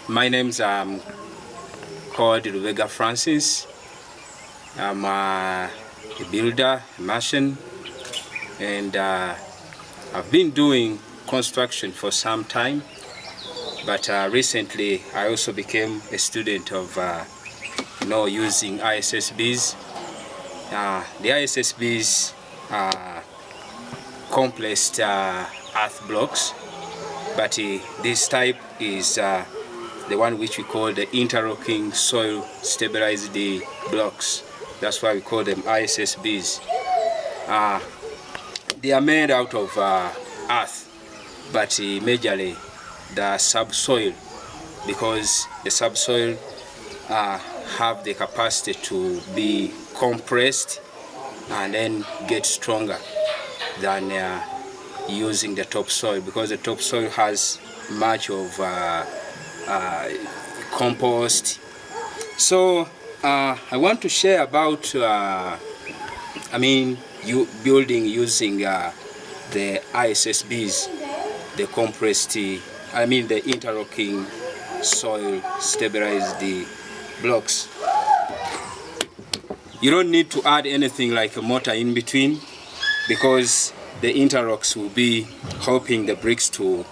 My name's called Lubega Francis. I'm a builder, a merchant, and I've been doing construction for some time. But recently, I also became a student of, using ISSBs. The ISSBs are compressed earth blocks, but this type is the one which we call the interlocking soil stabilized blocks. That's why we call them ISSBs. They are made out of earth, but majorly the subsoil, because the subsoil have the capacity to be compressed and then get stronger than using the topsoil, because the topsoil has much of compost. So I want to share about building using the ISSBs, the compressed, the interlocking soil stabilized blocks. You don't need to add anything like a mortar in between, because the interlocks will be helping the bricks to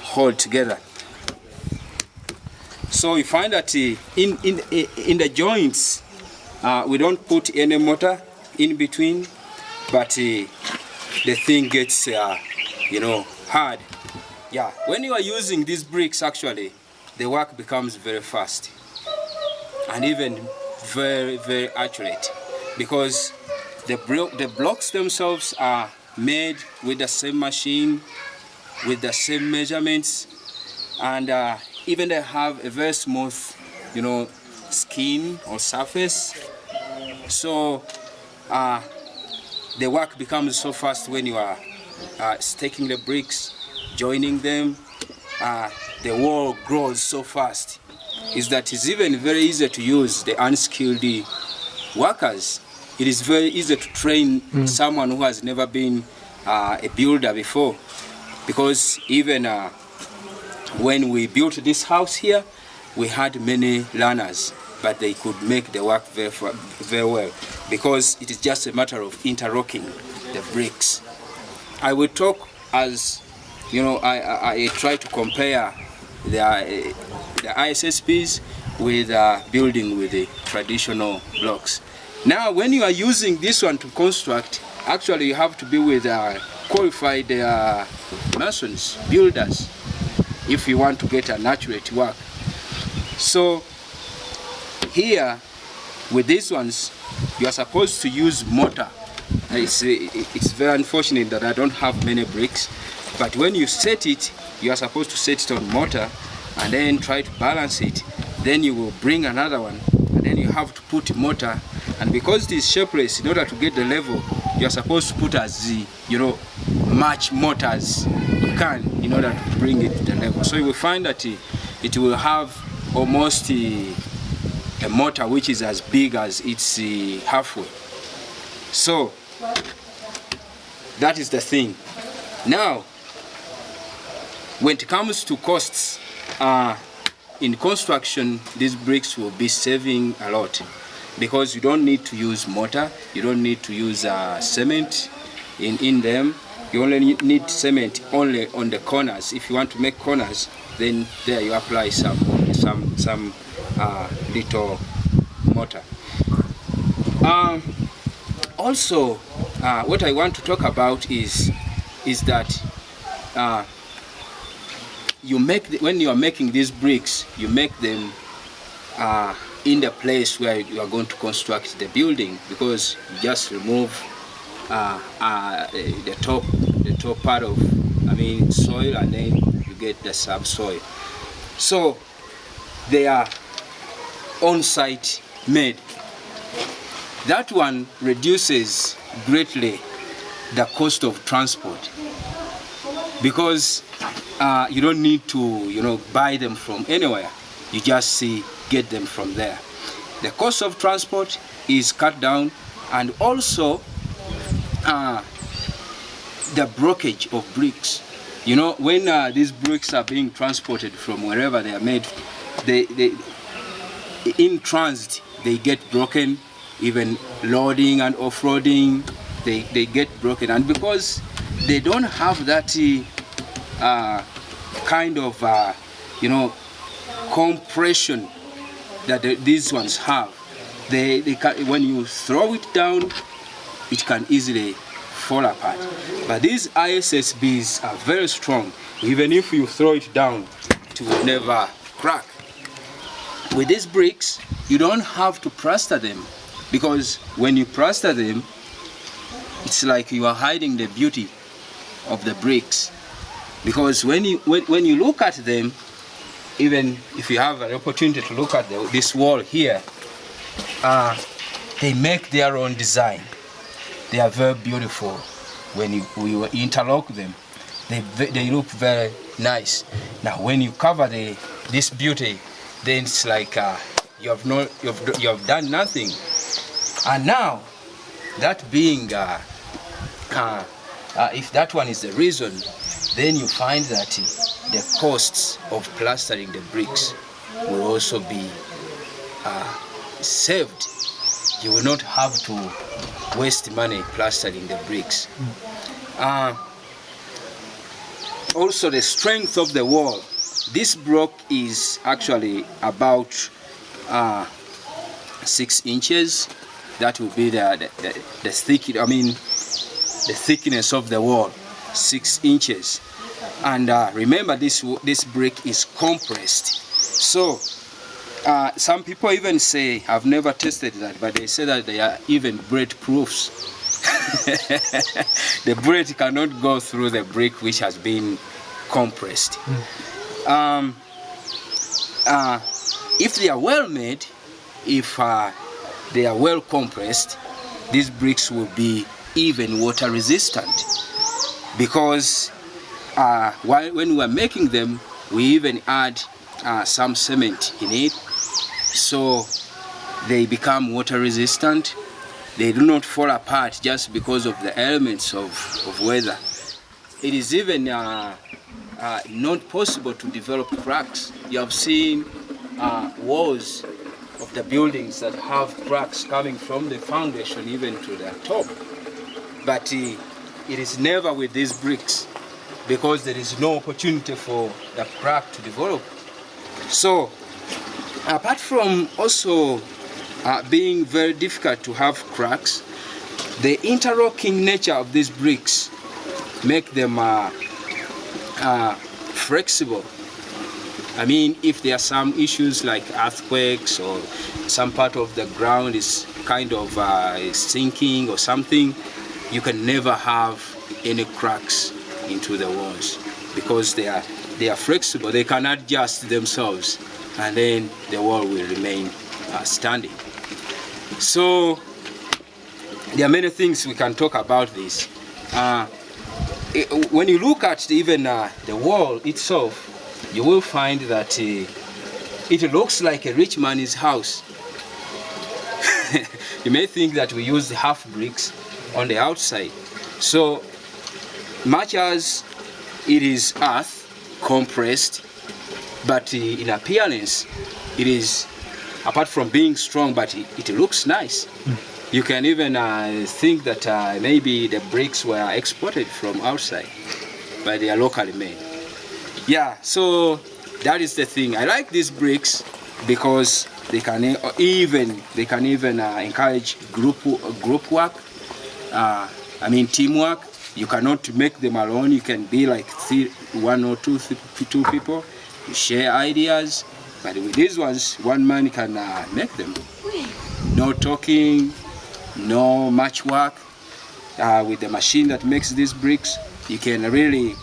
hold together. So you find that in the joints we don't put any mortar in between, but the thing gets hard. Yeah, when you are using these bricks, actually the work becomes very fast and even very, very accurate, because the blocks themselves are made with the same machine, with the same measurements, and even they have a very smooth, skin or surface. So the work becomes so fast when you are staking the bricks, joining them. The wall grows so fast. Is that it's even very easy to use the unskilled workers. It is very easy to train someone who has never been a builder before, because even when we built this house here, we had many learners, but they could make the work very, very well, because it is just a matter of interlocking the bricks. I will talk as, I try to compare the ISSBs with building with the traditional blocks. Now, when you are using this one to construct, actually you have to be with qualified masons, builders, if you want to get an accurate work. So here, with these ones, you are supposed to use mortar. It's very unfortunate that I don't have many bricks, but when you set it, you are supposed to set it on mortar and then try to balance it. Then you will bring another one, and then you have to put mortar. And because it is shapeless, in order to get the level, you are supposed to put as much mortar as you can in order to bring it to the level. So you will find that it will have almost a mortar which is as big as its halfway. So that is the thing. Now, when it comes to costs, in construction, these bricks will be saving a lot, because you don't need to use mortar, you don't need to use cement in them. You only need cement only on the corners. If you want to make corners, then there you apply some little mortar. Also, what I want to talk about is that when you are making these bricks, you make them in the place where you are going to construct the building, because you just remove the top part of soil, and then you get the subsoil. So they are on-site made. That one reduces greatly the cost of transport, because you don't need to buy them from anywhere. You just get them from there. The cost of transport is cut down, and also the brokerage of bricks You know, when these bricks are being transported from wherever they are made, they in transit they get broken. Even loading and off-roading, they get broken, and because they don't have that kind of you know, compression that these ones have, they can, when you throw it down, it can easily fall apart. But these ISSBs are very strong. Even if you throw it down, it will never crack. With these bricks, you don't have to plaster them, because when you plaster them, it's like you are hiding the beauty of the bricks. Because when you look at them, even if you have an opportunity to look at this wall here, they make their own design. They are very beautiful. When you interlock them, they look very nice. Now when you cover this beauty, then it's like you have done nothing. And now, that being if that one is the reason, then you find that the costs of plastering the bricks will also be saved. You will not have to waste money plastering the bricks. Also, the strength of the wall. This block is actually about 6 inches. That will be the thickness of the wall, 6 inches. And remember, this brick is compressed. So some people even say, I've never tested that, but they say that they are even bullet proofs. The bullet cannot go through the brick which has been compressed. If they are well made, if they are well compressed, these bricks will be even water resistant, because when we are making them, we even add some cement in it, so they become water resistant. They do not fall apart just because of the elements of weather. It is even not possible to develop cracks. You have seen walls of the buildings that have cracks coming from the foundation even to the top. But it is never with these bricks, because there is no opportunity for the crack to develop. So, apart from also being very difficult to have cracks, the interlocking nature of these bricks make them flexible. I mean, if there are some issues like earthquakes, or some part of the ground is kind of sinking or something, you can never have any cracks into the walls, because they are flexible. They can adjust themselves, and then the wall will remain standing. So there are many things we can talk about this. When you look at even the wall itself, you will find that it looks like a rich man's house. You may think that we use half bricks on the outside. So much as it is earth compressed, but in appearance it is, apart from being strong, but it looks nice. You can even think that maybe the bricks were exported from outside, but they are locally made. Yeah, so that is the thing. I like these bricks because they can even encourage group work. I mean, teamwork. You cannot make them alone. You can be like one or two people. You share ideas. But with these ones, one man can make them. No talking, no much work. With the machine that makes these bricks, you can really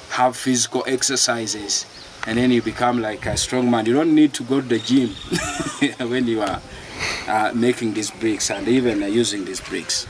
have physical exercises, and then you become like a strong man. You don't need to go to the gym when you are making these bricks and even using these bricks.